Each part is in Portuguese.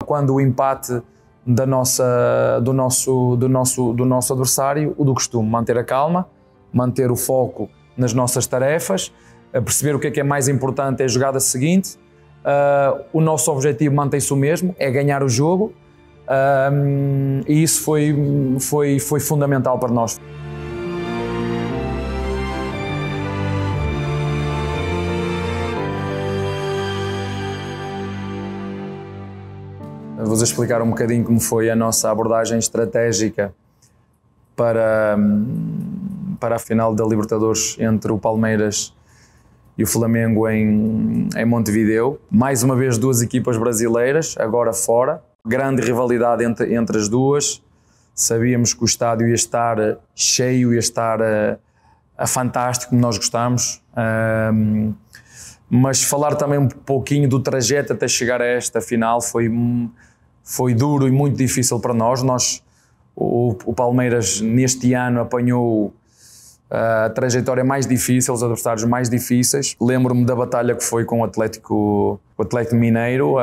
quando o empate do nosso adversário, o do costume, manter a calma, manter o foco nas nossas tarefas, perceber o que é mais importante é a jogada seguinte. O nosso objetivo mantém-se o mesmo, é ganhar o jogo, e isso foi fundamental para nós. Vou-vos explicar um bocadinho como foi a nossa abordagem estratégica para a final da Libertadores entre o Palmeiras e o Flamengo em Montevideo. Mais uma vez duas equipas brasileiras, agora fora. Grande rivalidade entre as duas. Sabíamos que o estádio ia estar cheio, ia estar fantástico, como nós gostamos. Mas falar também um pouquinho do trajeto até chegar a esta final foi duro e muito difícil para nós. O Palmeiras neste ano apanhou a trajetória mais difícil, os adversários mais difíceis. Lembro-me da batalha que foi com o Atlético Mineiro,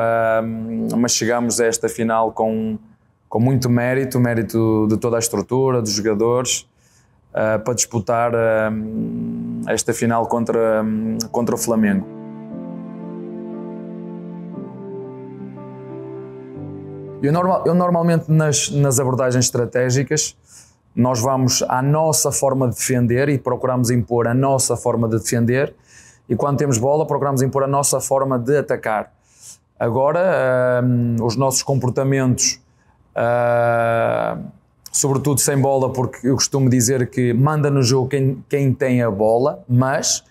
mas chegámos a esta final com muito mérito de toda a estrutura, dos jogadores, para disputar esta final contra o Flamengo. Eu normalmente nas abordagens estratégicas nós vamos à nossa forma de defender e procuramos impor a nossa forma de defender, e quando temos bola procuramos impor a nossa forma de atacar. Agora os nossos comportamentos, sobretudo sem bola, porque eu costumo dizer que manda no jogo quem tem a bola, mas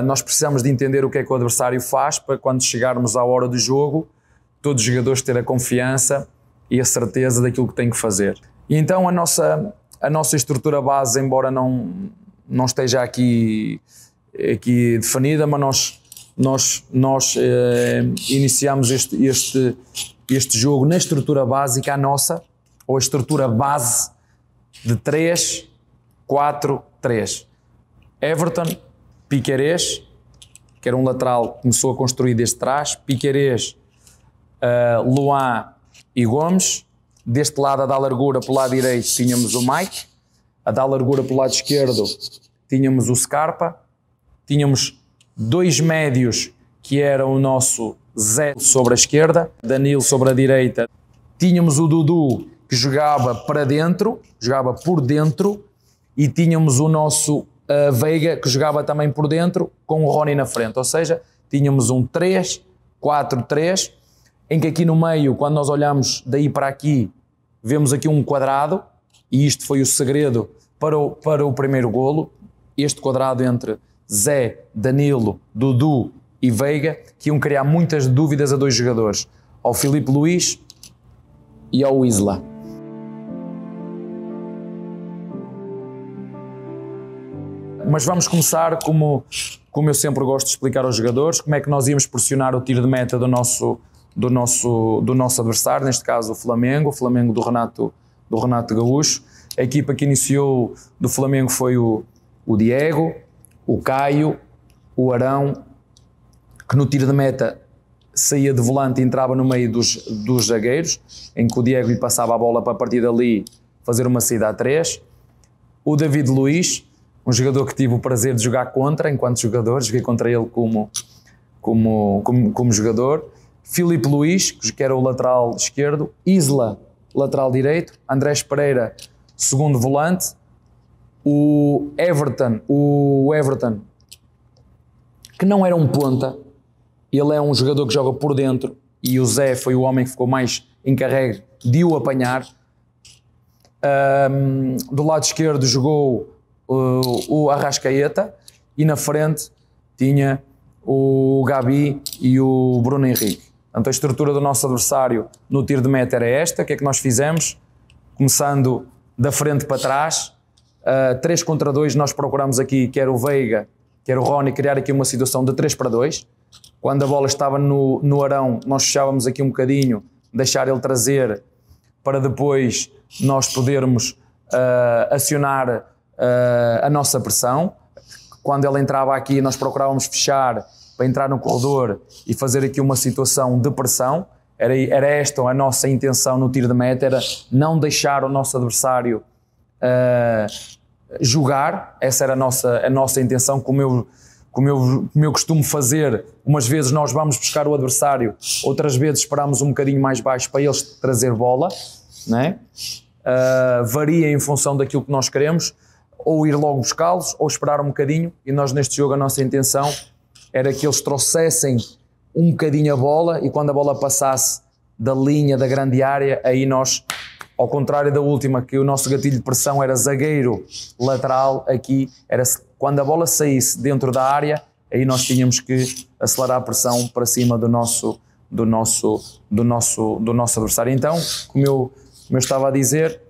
nós precisamos de entender o que é que o adversário faz para quando chegarmos à hora do jogo todos os jogadores ter a confiança e a certeza daquilo que têm que fazer. E então a nossa estrutura base, embora não esteja aqui definida, mas nós iniciamos este jogo na estrutura básica, a nossa, ou a estrutura base de 3-4-3. Everton, Piquerez, que era um lateral que começou a construir desde trás, Piquerez, Luan e Gomes. Deste lado, a dar largura pelo lado direito, tínhamos o Mike. A dar largura pelo lado esquerdo, tínhamos o Scarpa. Tínhamos dois médios, que era o nosso Zé sobre a esquerda, Danilo sobre a direita. Tínhamos o Dudu, que jogava para dentro, jogava por dentro. E tínhamos o nosso Veiga, que jogava também por dentro, com o Rony na frente. Ou seja, tínhamos um 3-4-3, em que aqui no meio, quando nós olhamos daí para aqui, vemos aqui um quadrado, e isto foi o segredo para o primeiro golo, este quadrado entre Zé, Danilo, Dudu e Veiga, que iam criar muitas dúvidas a dois jogadores, ao Filipe Luís e ao Isla. Mas vamos começar como eu sempre gosto de explicar aos jogadores, como é que nós íamos pressionar o tiro de meta do nosso adversário, neste caso o Flamengo do Renato Gaúcho. A equipa que iniciou do Flamengo foi o Diego, o Caio, o Arão, que no tiro de meta saía de volante e entrava no meio dos zagueiros, em que o Diego lhe passava a bola para partir dali fazer uma saída a 3. O David Luiz, um jogador que tive o prazer de jogar contra enquanto jogador, joguei contra ele como jogador. Filipe Luís, que era o lateral esquerdo, Isla, lateral direito, Andrés Pereira, segundo volante, o Everton, que não era um ponta, ele é um jogador que joga por dentro, e o Zé foi o homem que ficou mais encarregue de o apanhar. Do lado esquerdo jogou o Arrascaeta, e na frente tinha o Gabi e o Bruno Henrique. Portanto, a estrutura do nosso adversário no tiro de meta era esta. O que é que nós fizemos? Começando da frente para trás, 3 contra 2, nós procuramos aqui, quer o Veiga, quer o Rony, criar aqui uma situação de 3 para 2. Quando a bola estava no Arão, nós fechávamos aqui um bocadinho, deixar ele trazer, para depois nós podermos acionar a nossa pressão. Quando ele entrava aqui, nós procurávamos fechar para entrar no corredor e fazer aqui uma situação de pressão, Era esta a nossa intenção no tiro de meta, era não deixar o nosso adversário jogar. Essa era a nossa intenção, como eu costumo fazer. Umas vezes nós vamos buscar o adversário, outras vezes esperamos um bocadinho mais baixo para eles trazer bola, né? Varia em função daquilo que nós queremos, ou ir logo buscá-los, ou esperar um bocadinho. E nós neste jogo a nossa intenção era que eles trouxessem um bocadinho a bola, e quando a bola passasse da linha da grande área, aí nós, ao contrário da última, que o nosso gatilho de pressão era zagueiro lateral, aqui era quando a bola saísse dentro da área, aí nós tínhamos que acelerar a pressão para cima do nosso adversário. Então, como eu estava a dizer,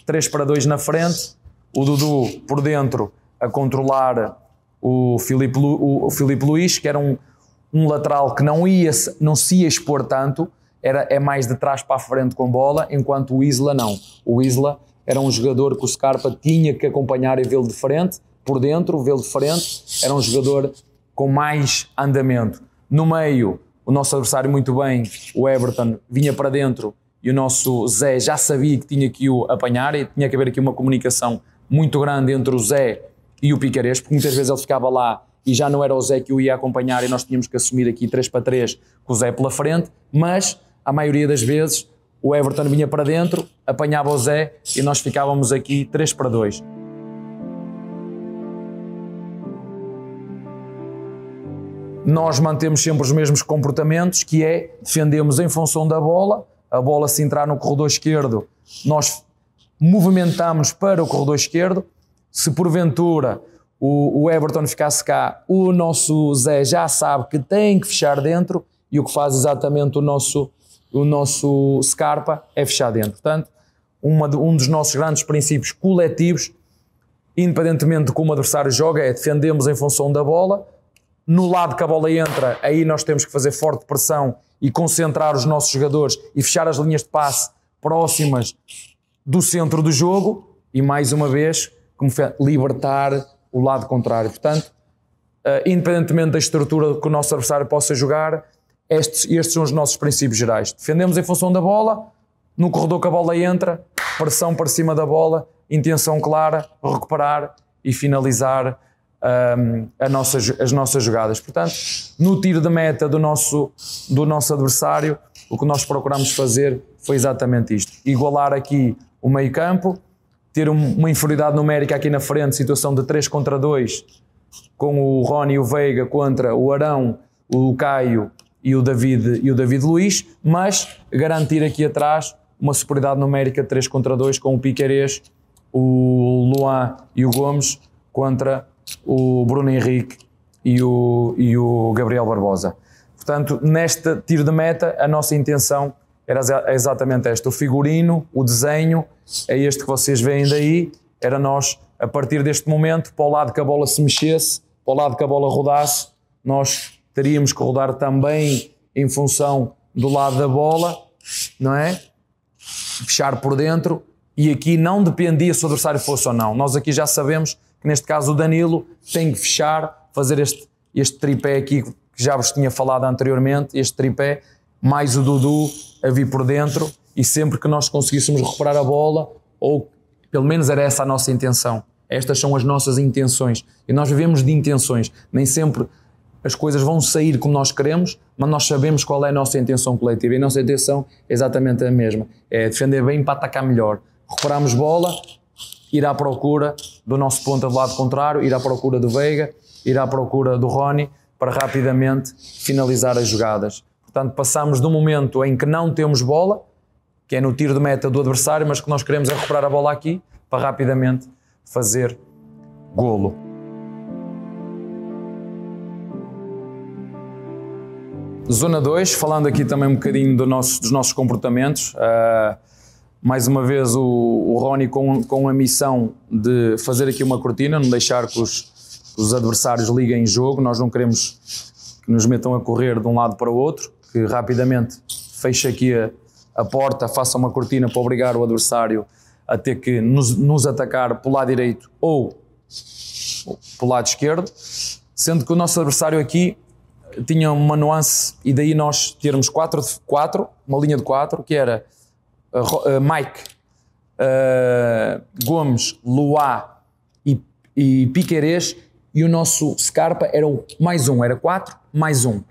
3-2 na frente, o Dudu por dentro a controlar o Filipe Luís, que era um lateral que não se ia expor tanto, é mais de trás para a frente com bola, enquanto o Isla não. O Isla era um jogador que o Scarpa tinha que acompanhar e vê-lo de frente, por dentro, vê-lo de frente, era um jogador com mais andamento. No meio, o nosso adversário muito bem, o Everton, vinha para dentro e o nosso Zé já sabia que tinha que o apanhar, e tinha que haver aqui uma comunicação muito grande entre o Zé e o Piquerez, porque muitas vezes ele ficava lá e já não era o Zé que o ia acompanhar, e nós tínhamos que assumir aqui 3-3 com o Zé pela frente, mas a maioria das vezes o Everton vinha para dentro, apanhava o Zé e nós ficávamos aqui 3-2. Nós mantemos sempre os mesmos comportamentos, que é defendemos em função da bola, a bola se entrar no corredor esquerdo, nós movimentamos para o corredor esquerdo. Se porventura o Everton ficasse cá, o nosso Zé já sabe que tem que fechar dentro, e o que faz exatamente o nosso Scarpa é fechar dentro. Portanto, um dos nossos grandes princípios coletivos, independentemente de como o adversário joga, é defendemos em função da bola. No lado que a bola entra, aí nós temos que fazer forte pressão e concentrar os nossos jogadores e fechar as linhas de passe próximas do centro do jogo, e mais uma vez libertar o lado contrário. Portanto, independentemente da estrutura que o nosso adversário possa jogar, estes são os nossos princípios gerais. Defendemos em função da bola, no corredor que a bola entra, pressão para cima da bola, intenção clara, recuperar e finalizar as nossas jogadas. Portanto, no tiro de meta do nosso adversário, o que nós procuramos fazer foi exatamente isto: igualar aqui o meio campo, ter uma inferioridade numérica aqui na frente, situação de 3-2, com o Rony e o Veiga contra o Arão, o Caio e o David Luiz, mas garantir aqui atrás uma superioridade numérica de 3-2 com o Piquerez, o Luan e o Gomes contra o Bruno Henrique e o Gabriel Barbosa. Portanto, neste tiro de meta, a nossa intenção era exatamente esta: o figurino, o desenho, é este que vocês veem daí, era nós, a partir deste momento, para o lado que a bola se mexesse, para o lado que a bola rodasse, nós teríamos que rodar também em função do lado da bola, não é? Fechar por dentro, e aqui não dependia se o adversário fosse ou não. Nós aqui já sabemos que neste caso o Danilo tem que fechar, fazer este tripé aqui que já vos tinha falado anteriormente, este tripé, mais o Dudu a vir por dentro, e sempre que nós conseguíssemos recuperar a bola, ou pelo menos era essa a nossa intenção. Estas são as nossas intenções, e nós vivemos de intenções. Nem sempre as coisas vão sair como nós queremos, mas nós sabemos qual é a nossa intenção coletiva, e a nossa intenção é exatamente a mesma: é defender bem para atacar melhor. Recuperamos bola, ir à procura do nosso ponta do lado contrário, ir à procura do Veiga, ir à procura do Rony, para rapidamente finalizar as jogadas. Portanto, passamos de um momento em que não temos bola, que é no tiro de meta do adversário, mas que nós queremos é recuperar a bola aqui, para rapidamente fazer golo. Zona 2, falando aqui também um bocadinho dos nossos comportamentos. Mais uma vez o Rony com a missão de fazer aqui uma cortina, não deixar que os adversários liguem jogo. Nós não queremos que nos metam a correr de um lado para o outro, que rapidamente feche aqui a porta, faça uma cortina para obrigar o adversário a ter que nos atacar pelo lado direito ou pelo lado esquerdo, sendo que o nosso adversário aqui tinha uma nuance, e daí nós termos 4, uma linha de 4, que era Mike, Gomes, Luá e Piquerez, e o nosso Scarpa era mais um, era 4 mais 1.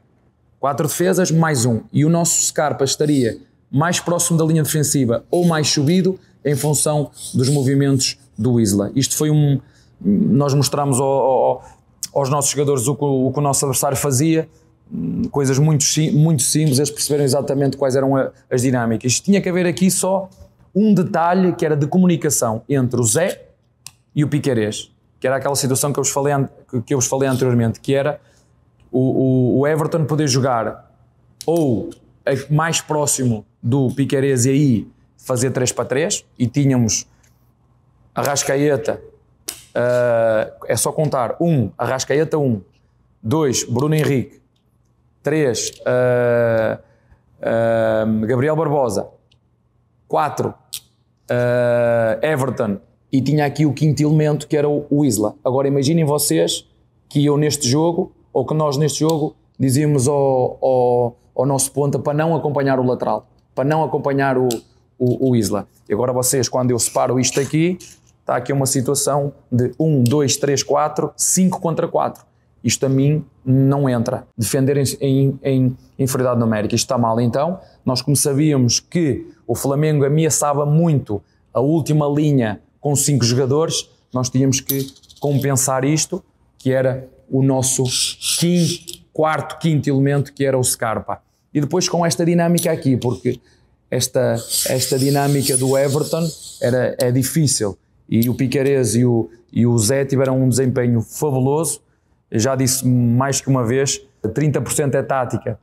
4 defesas mais 1. E o nosso Scarpa estaria mais próximo da linha defensiva ou mais subido em função dos movimentos do Isla. Isto foi nós mostramos aos nossos jogadores o que o nosso adversário fazia, coisas muito simples, eles perceberam exatamente quais eram as dinâmicas. Tinha que haver aqui só um detalhe que era de comunicação entre o Zé e o Piquerez, que era aquela situação que eu vos falei anteriormente, que era o Everton poder jogar ou mais próximo do Piquerez e aí fazer 3-3, e tínhamos Arrascaeta, é só contar, Arrascaeta 2, Bruno Henrique, 3, Gabriel Barbosa, 4, Everton, e tinha aqui o quinto elemento que era o Isla. Agora imaginem vocês que eu neste jogo, ou que nós neste jogo, dizíamos ao nosso ponta para não acompanhar o lateral, para não acompanhar o Isla. E agora vocês, quando eu separo isto aqui, está aqui uma situação de 1, 2, 3, 4, 5 contra 4. Isto a mim não entra. Defender em inferioridade numérica, isto está mal. Então, nós como sabíamos que o Flamengo ameaçava muito a última linha com 5 jogadores, nós tínhamos que compensar isto, que era o nosso quarto, quinto elemento, que era o Scarpa. E depois com esta dinâmica aqui, porque esta dinâmica do Everton é difícil, e o Piquerez e o Zé tiveram um desempenho fabuloso. Eu já disse mais que uma vez, 30% é tática,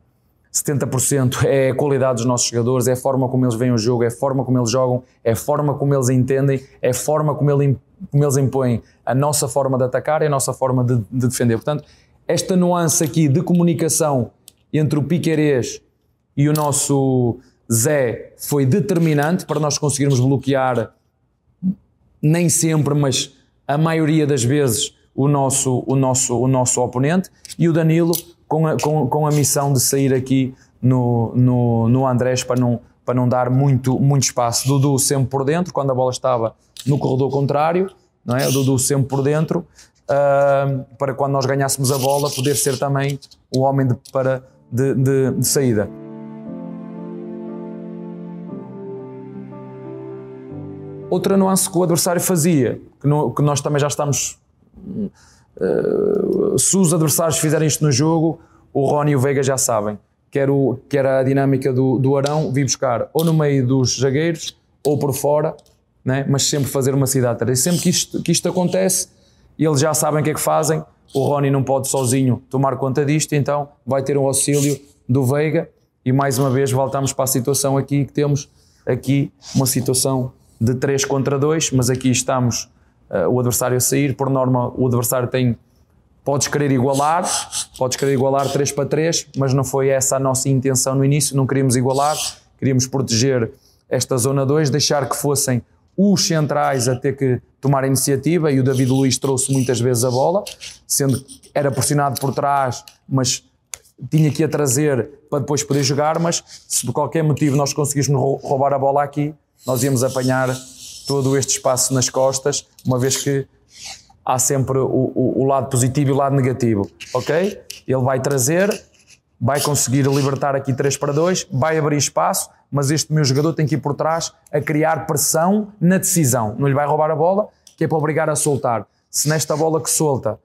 70% é a qualidade dos nossos jogadores, é a forma como eles veem o jogo, é a forma como eles jogam, é a forma como eles entendem, é a forma como eles impõem a nossa forma de atacar e a nossa forma de defender. Portanto, esta nuance aqui de comunicação entre o Piquerez e o nosso Zé foi determinante para nós conseguirmos bloquear, nem sempre, mas a maioria das vezes, o nosso oponente, e o Danilo com a missão de sair aqui no Andrés para não dar muito espaço. Dudu sempre por dentro, quando a bola estava no corredor contrário, não é? O Dudu sempre por dentro, para quando nós ganhássemos a bola poder ser também o homem de saída. Outra nuance que o adversário fazia, que nós também já estamos... se os adversários fizerem isto no jogo, o Rony e o Veiga já sabem, que era a dinâmica do Arão, vir buscar ou no meio dos zagueiros ou por fora, né? Mas sempre fazer uma cidade. E sempre que isto acontece, eles já sabem o que é que fazem. O Rony não pode sozinho tomar conta disto, então vai ter um auxílio do Veiga, e mais uma vez voltamos para a situação aqui, que temos aqui uma situação de 3 contra 2, mas aqui estamos o adversário a sair. Por norma o adversário podes querer igualar 3-3, mas não foi essa a nossa intenção no início, não queríamos igualar, queríamos proteger esta zona 2, deixar que fossem os centrais a ter que tomar a iniciativa, e o David Luiz trouxe muitas vezes a bola, sendo que era pressionado por trás, mas tinha que a trazer para depois poder jogar. Mas se por qualquer motivo nós conseguíssemos roubar a bola aqui, nós íamos apanhar todo este espaço nas costas, uma vez que há sempre o lado positivo e o lado negativo, ok? Ele vai trazer, vai conseguir libertar aqui 3-2, vai abrir espaço, mas este meu jogador tem que ir por trás a criar pressão na decisão. Não lhe vai roubar a bola, que é para obrigar a soltar. Se nesta bola que solta,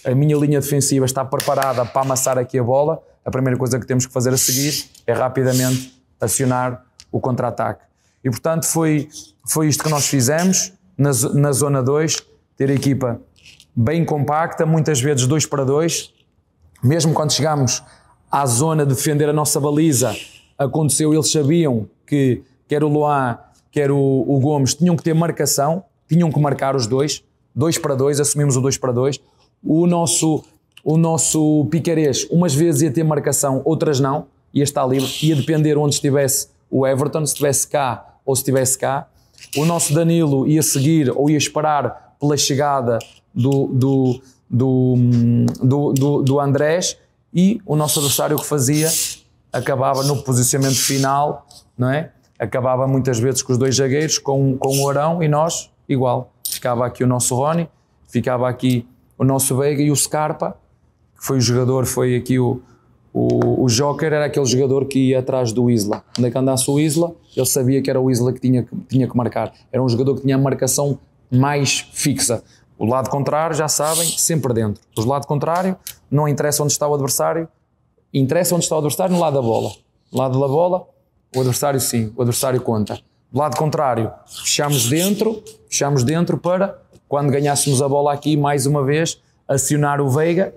a minha linha defensiva está preparada para amassar aqui a bola, a primeira coisa que temos que fazer a seguir é rapidamente acionar o contra-ataque. E portanto foi isto que nós fizemos na zona 2, ter a equipa bem compacta, muitas vezes 2-2, mesmo quando chegámos à zona de defender a nossa baliza, aconteceu, eles sabiam que quer o Luan, quer o Gomes, tinham que ter marcação, tinham que marcar os dois, 2-2, assumimos o 2-2, o nosso Piquerez, umas vezes ia ter marcação, outras não, ia estar livre, ia depender onde estivesse o Everton, se estivesse cá ou se estivesse cá. O nosso Danilo ia seguir ou ia esperar pela chegada do Andrés, e o nosso adversário o que fazia, acabava no posicionamento final, não é? Acabava muitas vezes com os dois zagueiros, com o Arão, e nós igual. Ficava aqui o nosso Rony, ficava aqui o nosso Veiga e o Scarpa, que foi o jogador, foi aqui o Joker, era aquele jogador que ia atrás do Isla. Onde é que andasse o Isla, ele sabia que era o Isla que tinha que marcar. Era um jogador que tinha a marcação mais fixa. O lado contrário, já sabem, sempre dentro. O lado contrário, não interessa onde está o adversário, interessa onde está o adversário no lado da bola. No lado da bola, o adversário sim, o adversário conta. Do lado contrário, fechamos dentro para, quando ganhássemos a bola aqui, mais uma vez, acionar o Veiga.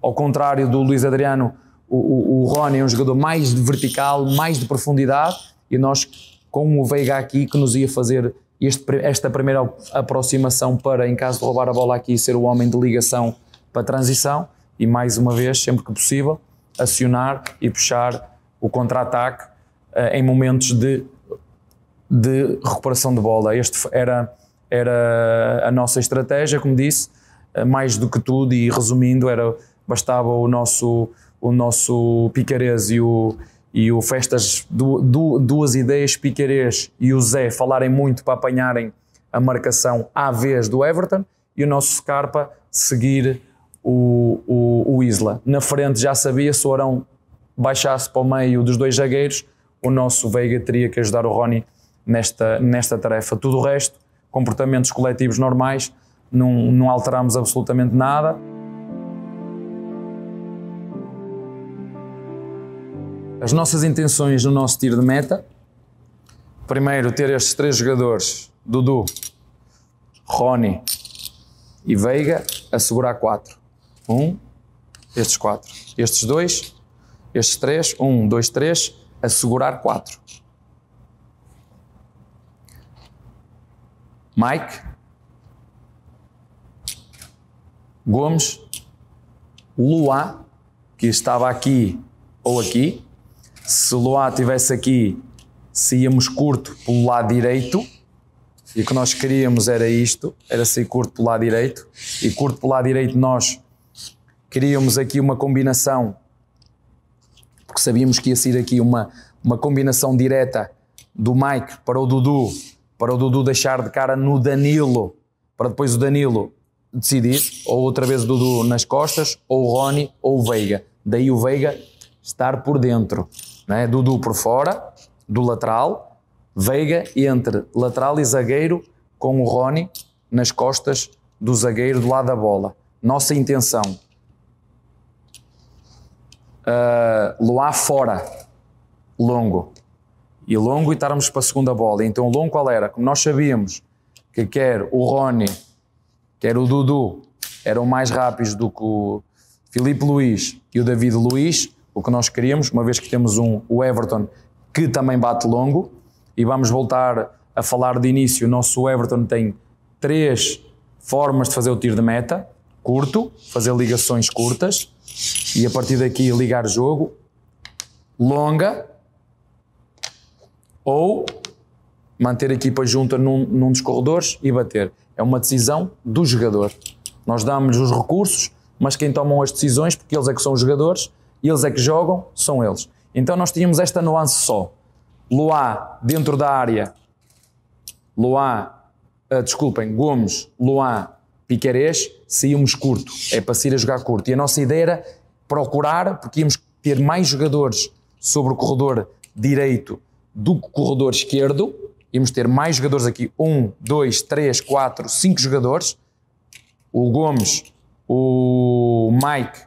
Ao contrário do Luís Adriano, o Rony é um jogador mais de vertical, mais de profundidade, e nós, com o Veiga aqui, que nos ia fazer esta primeira aproximação para, em caso de roubar a bola aqui, ser o homem de ligação para a transição, e mais uma vez, sempre que possível, acionar e puxar o contra-ataque em momentos de recuperação de bola. Este era a nossa estratégia, como disse, mais do que tudo, e resumindo, bastava o nosso Piquerez e o Festas, duas ideias, Piquerez e o Zé, falarem muito para apanharem a marcação à vez do Everton, e o nosso Scarpa seguir o Isla. Na frente já sabia, se o Arão baixasse para o meio dos dois zagueiros, o nosso Veiga teria que ajudar o Rony nesta tarefa. Tudo o resto, comportamentos coletivos normais, não alteramos absolutamente nada. As nossas intenções no nosso tiro de meta, primeiro ter estes três jogadores, Dudu, Rony e Veiga, assegurar 4. Estes 4. Estes 2, estes 3, 1, 2, 3, assegurar 4. Mike, Gomes, Luá, que estava aqui ou aqui. Se Luá estivesse aqui, se íamos curto pelo lado direito, e o que nós queríamos era isto, era sair curto pelo lado direito, e curto pelo lado direito nós queríamos aqui uma combinação, porque sabíamos que ia sair aqui uma combinação direta do Mike para o Dudu deixar de cara no Danilo, para depois o Danilo decidir, ou outra vez o Dudu nas costas, ou o Rony, ou o Veiga. Daí o Veiga estar por dentro, né? Dudu por fora, do lateral, Veiga entre lateral e zagueiro, com o Rony nas costas do zagueiro do lado da bola. Nossa intenção, Luá fora, longo e estarmos para a segunda bola. Então o longo qual era? Como nós sabíamos que quer o Rony, quer o Dudu eram mais rápidos do que o Filipe Luís e o David Luís, o que nós queríamos, uma vez que temos o Everton que também bate longo, e vamos voltar a falar de início, o nosso Everton tem 3 formas de fazer o tiro de meta: curto, fazer ligações curtas, e a partir daqui ligar jogo, longa, ou manter a equipa junta num dos corredores e bater. É uma decisão do jogador. Nós damos os recursos, mas quem tomam as decisões, porque eles é que são os jogadores, e eles é que jogam, são eles. Então nós tínhamos esta nuance só. Luá dentro da área, Gomes, Luá, Piquerez, saímos curto, é para sair a jogar curto. E a nossa ideia era procurar, porque íamos ter mais jogadores sobre o corredor direito do que o corredor esquerdo, íamos ter mais jogadores aqui, 1, 2, 3, 4, 5 jogadores, o Gomes, o Mike,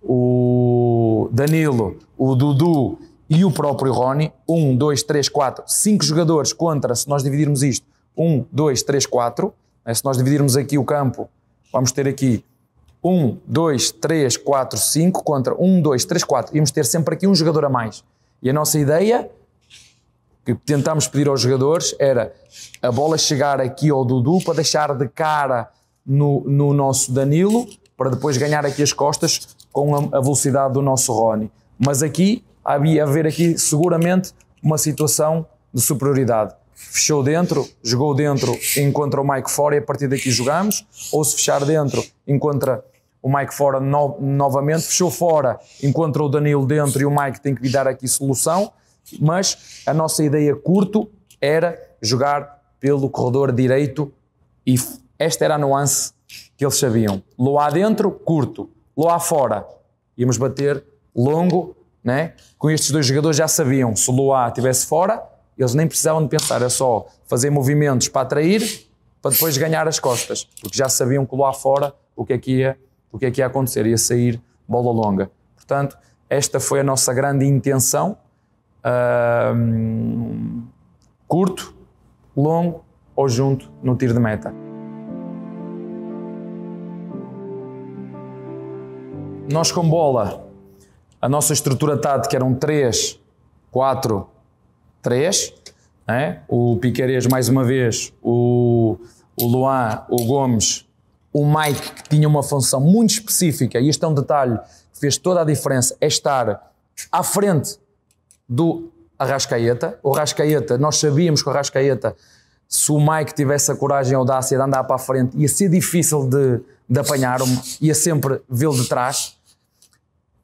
o Danilo, o Dudu e o próprio Rony, 1, 2, 3, 4, 5 jogadores contra, se nós dividirmos isto, 1, 2, 3, 4, se nós dividirmos aqui o campo, vamos ter aqui 1, 2, 3, 4, 5 contra 1, 2, 3, 4, íamos ter sempre aqui um jogador a mais. E a nossa ideia, que tentámos pedir aos jogadores, era a bola chegar aqui ao Dudu para deixar de cara no nosso Danilo, para depois ganhar aqui as costas com a velocidade do nosso Rony. Mas aqui, havia a haver aqui seguramente uma situação de superioridade. Fechou dentro, jogou dentro, encontra o Mike fora e a partir daqui jogamos, ou se fechar dentro, encontra o Mike fora novamente, fechou fora, encontra o Danilo dentro e o Mike tem que lhe dar aqui solução, mas a nossa ideia curto era jogar pelo corredor direito e esta era a nuance que eles sabiam. Loá dentro, curto. Loá fora, íamos bater longo, né? Com estes dois jogadores já sabiam, se o Loá estivesse fora, eles nem precisavam de pensar, era só fazer movimentos para atrair, para depois ganhar as costas, porque já sabiam que o Loá fora, o que é que ia acontecer, ia sair bola longa. Portanto, esta foi a nossa grande intenção, curto, longo ou junto no tiro de meta. Nós com bola, a nossa estrutura tática era um 3, 4, 3, né? O Piquerez mais uma vez, o Luan, o Gomes, o Mike, que tinha uma função muito específica, e este é um detalhe que fez toda a diferença, é estar à frente do Arrascaeta. O Arrascaeta, nós sabíamos que o Arrascaeta, se o Mike tivesse a coragem e a audácia de andar para a frente, ia ser difícil de apanhar, ia sempre vê-lo de trás.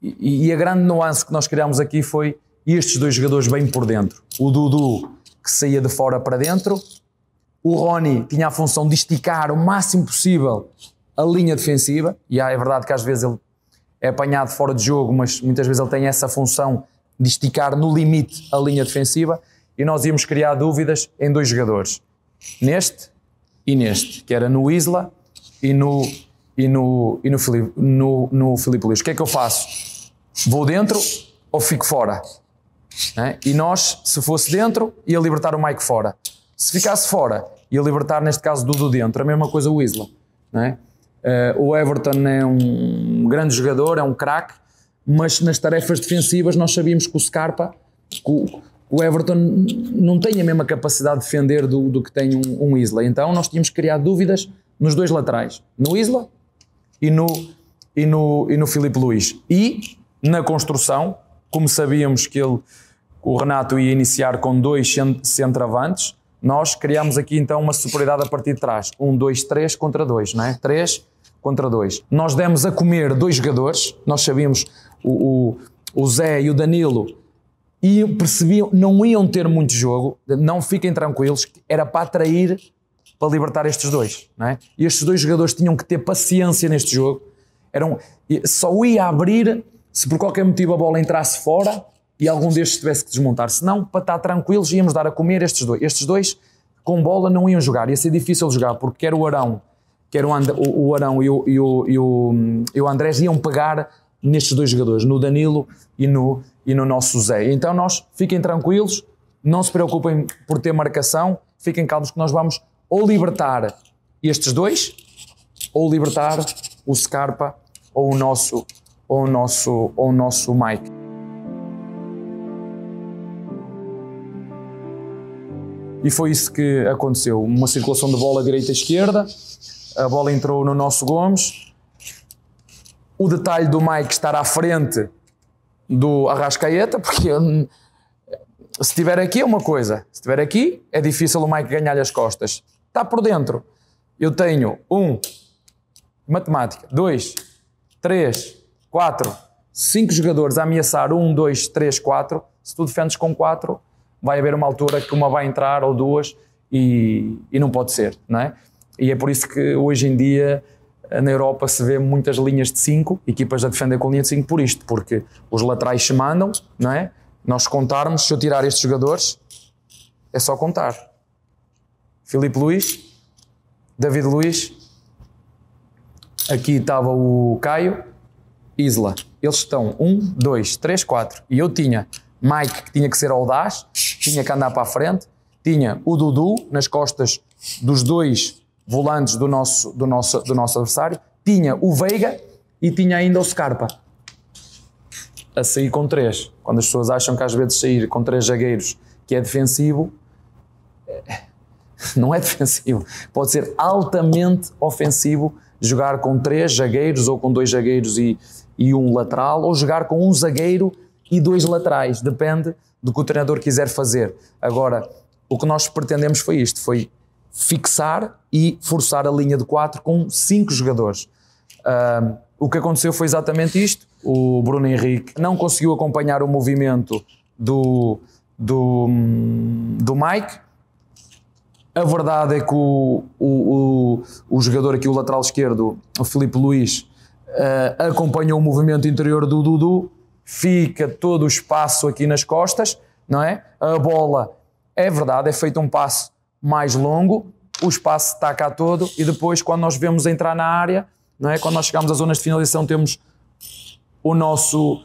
E a grande nuance que nós criámos aqui foi estes dois jogadores bem por dentro. O Dudu, que saía de fora para dentro. O Rony tinha a função de esticar o máximo possível a linha defensiva. E é verdade que às vezes ele é apanhado fora de jogo, mas muitas vezes ele tem essa função de esticar no limite a linha defensiva. E nós íamos criar dúvidas em dois jogadores. Neste e neste, que era no Isla e no Filipe Luís. O que é que eu faço? Vou dentro ou fico fora? Né? E nós, se fosse dentro, ia libertar o Mike fora. Se ficasse fora, ia libertar, neste caso, Dudu dentro. A mesma coisa o Isla. Né? O Everton é um grande jogador, é um craque, mas nas tarefas defensivas nós sabíamos que o Scarpa, o Everton não tem a mesma capacidade de defender do que tem um Isla. Então nós tínhamos que criar dúvidas nos dois laterais, no Isla e no Filipe Luís. E na construção, como sabíamos que o Renato ia iniciar com dois centroavantes, nós criámos aqui então uma superioridade a partir de trás. 1, 2, 3 contra 2, não é? 3 contra 2. Nós demos a comer dois jogadores, nós sabíamos o Zé e o Danilo, e percebiam, não iam ter muito jogo, não fiquem tranquilos, era para atrair, para libertar estes dois, não é? E estes dois jogadores tinham que ter paciência neste jogo, só ia abrir se por qualquer motivo a bola entrasse fora e algum destes tivesse que desmontar, senão para estar tranquilos íamos dar a comer estes dois. Estes dois com bola não iam jogar, ia ser difícil de jogar, porque quer o Arão, quer o Arão e o Andrés iam pegar nestes dois jogadores, no Danilo e no nosso Zé. Então nós, fiquem tranquilos, não se preocupem por ter marcação, fiquem calmos que nós vamos ou libertar estes dois, ou libertar o Scarpa ou o nosso Mike. E foi isso que aconteceu, uma circulação de bola direita-esquerda, a bola entrou no nosso Gomes, o detalhe do Mike estar à frente do Arrascaeta, porque se estiver aqui é uma coisa, se estiver aqui é difícil o Mike ganhar-lhe as costas. Está por dentro, eu tenho 1, matemática, 2, 3, 4, 5 jogadores a ameaçar, 1, 2, 3, 4, se tu defendes com 4, vai haver uma altura que uma vai entrar ou duas e não pode ser, não é? E é por isso que hoje em dia na Europa se vê muitas linhas de 5, equipas a defender com linha de 5 por isto, porque os laterais se mandam, não é? Nós contarmos, se eu tirar estes jogadores, é só contar. Filipe Luís, David Luiz, aqui estava o Caio, Isla. Eles estão 1, 2, 3, 4. E eu tinha Mike, que tinha que ser audaz, tinha que andar para a frente, tinha o Dudu nas costas dos dois volantes do nosso adversário, tinha o Veiga e tinha ainda o Scarpa. A sair com 3. Quando as pessoas acham que às vezes sair com 3 zagueiros que é defensivo, não é defensivo. Pode ser altamente ofensivo jogar com 3 zagueiros ou com 2 zagueiros e um lateral, ou jogar com um zagueiro e 2 laterais. Depende do que o treinador quiser fazer. Agora, o que nós pretendemos foi isto, foi fixar e forçar a linha de 4 com 5 jogadores. o que aconteceu foi exatamente isto. O Bruno Henrique não conseguiu acompanhar o movimento do Mike. A verdade é que o jogador aqui, o lateral esquerdo, o Filipe Luís, acompanhou o movimento interior do Dudu, fica todo o espaço aqui nas costas, não é? A bola, é verdade, é feito um passo mais longo, o espaço está cá todo e depois quando nós vemos entrar na área, não é? Quando nós chegamos às zonas de finalização temos o nosso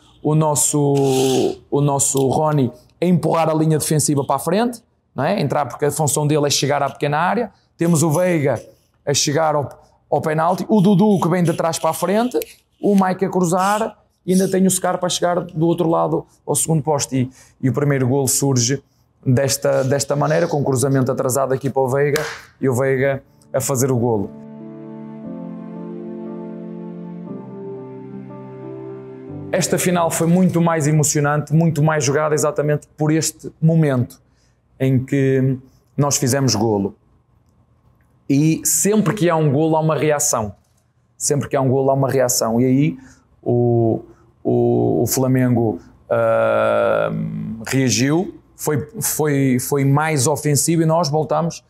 Rony a empurrar a linha defensiva para a frente, não é? Entrar porque a função dele é chegar à pequena área, temos o Veiga a chegar ao penalti, o Dudu que vem de trás para a frente, o Mike a cruzar e ainda tem o Scarpa a chegar do outro lado ao segundo poste e o primeiro golo surge desta maneira, com um cruzamento atrasado aqui para o Veiga e o Veiga a fazer o golo. Esta final foi muito mais emocionante, muito mais jogada exatamente por este momento em que nós fizemos golo. E sempre que há um golo há uma reação. Sempre que há um golo há uma reação. E aí o Flamengo reagiu, foi mais ofensivo e nós voltamos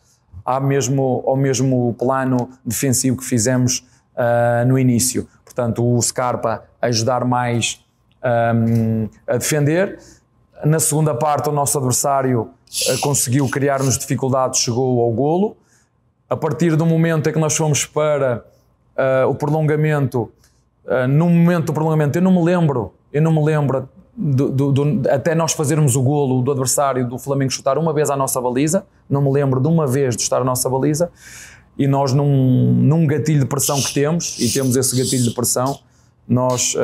ao mesmo plano defensivo que fizemos no início. Portanto, o Scarpa a ajudar mais a defender. Na segunda parte, o nosso adversário conseguiu criar-nos dificuldades, chegou ao golo. A partir do momento em que nós fomos para o prolongamento, no momento do prolongamento, eu não me lembro até nós fazermos o golo do adversário do Flamengo chutar uma vez à nossa baliza, não me lembro de uma vez de estar à nossa baliza, e nós num gatilho de pressão que temos, e temos esse gatilho de pressão, nós,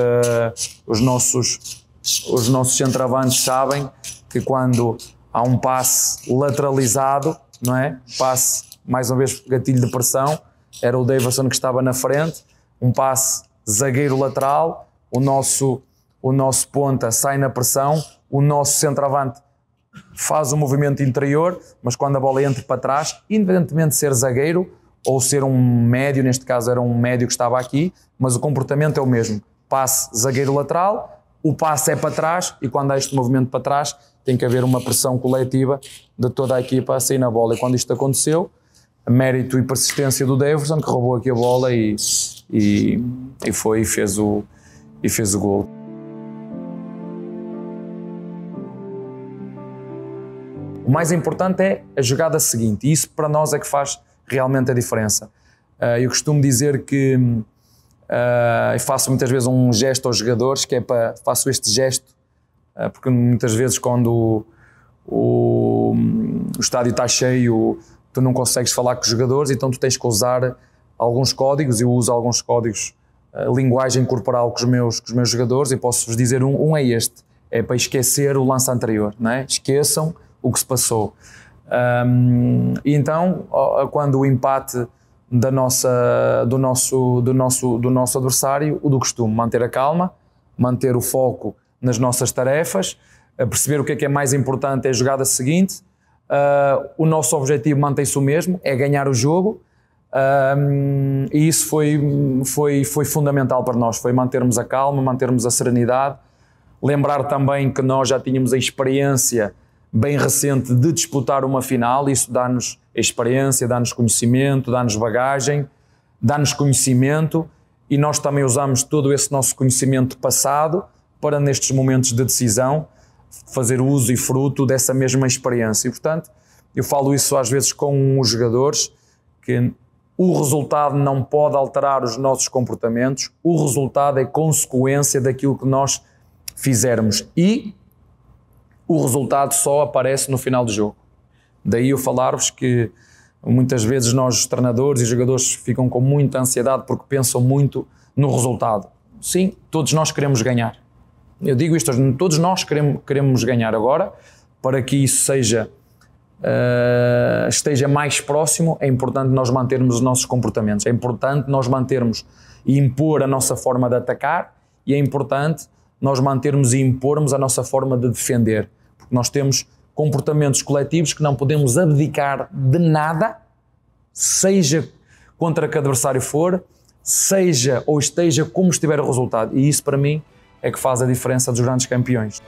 os nossos centroavantes sabem que quando há um passe lateralizado, não é? Passe, mais uma vez, gatilho de pressão, era o Daverson que estava na frente, um passe zagueiro lateral, o nosso ponta sai na pressão, o nosso centroavante faz o movimento interior, mas quando a bola entra para trás, independentemente de ser zagueiro ou ser um médio, neste caso era um médio que estava aqui, mas o comportamento é o mesmo. Passe zagueiro lateral, o passe é para trás e quando há este movimento para trás tem que haver uma pressão coletiva de toda a equipa a sair na bola. E quando isto aconteceu, mérito e persistência do Daverson, que roubou aqui a bola e fez o golo. O mais importante é a jogada seguinte, e isso para nós é que faz realmente a diferença. Eu costumo dizer que faço muitas vezes um gesto aos jogadores, que é faço este gesto, porque muitas vezes quando o estádio está cheio, tu não consegues falar com os jogadores, então tu tens que usar alguns códigos, eu uso alguns códigos, linguagem corporal com os meus jogadores, e posso-vos dizer um é este, é para esquecer o lance anterior, não é? Esqueçam o que se passou. E então, quando o empate do nosso adversário, o do costume, manter a calma, manter o foco nas nossas tarefas, perceber o que é mais importante é a jogada seguinte, o nosso objetivo mantém-se o mesmo, é ganhar o jogo, e isso foi fundamental para nós, foi mantermos a calma, mantermos a serenidade, lembrar também que nós já tínhamos a experiência bem recente de disputar uma final, isso dá-nos experiência, dá-nos conhecimento, dá-nos bagagem, dá-nos conhecimento e nós também usamos todo esse nosso conhecimento passado para nestes momentos de decisão fazer uso e fruto dessa mesma experiência. E portanto, eu falo isso às vezes com os jogadores, que o resultado não pode alterar os nossos comportamentos, o resultado é consequência daquilo que nós fizermos e o resultado só aparece no final do jogo. Daí eu falar-vos que muitas vezes nós, os treinadores e jogadores, ficam com muita ansiedade porque pensam muito no resultado. Sim, todos nós queremos ganhar. Eu digo isto, todos nós queremos ganhar agora. Para que isso esteja mais próximo, é importante nós mantermos os nossos comportamentos. É importante nós mantermos e impor a nossa forma de atacar e é importante nós mantermos e impormos a nossa forma de defender. Porque nós temos comportamentos coletivos que não podemos abdicar de nada, seja contra que adversário for, seja ou esteja como estiver o resultado. E isso para mim é que faz a diferença dos grandes campeões.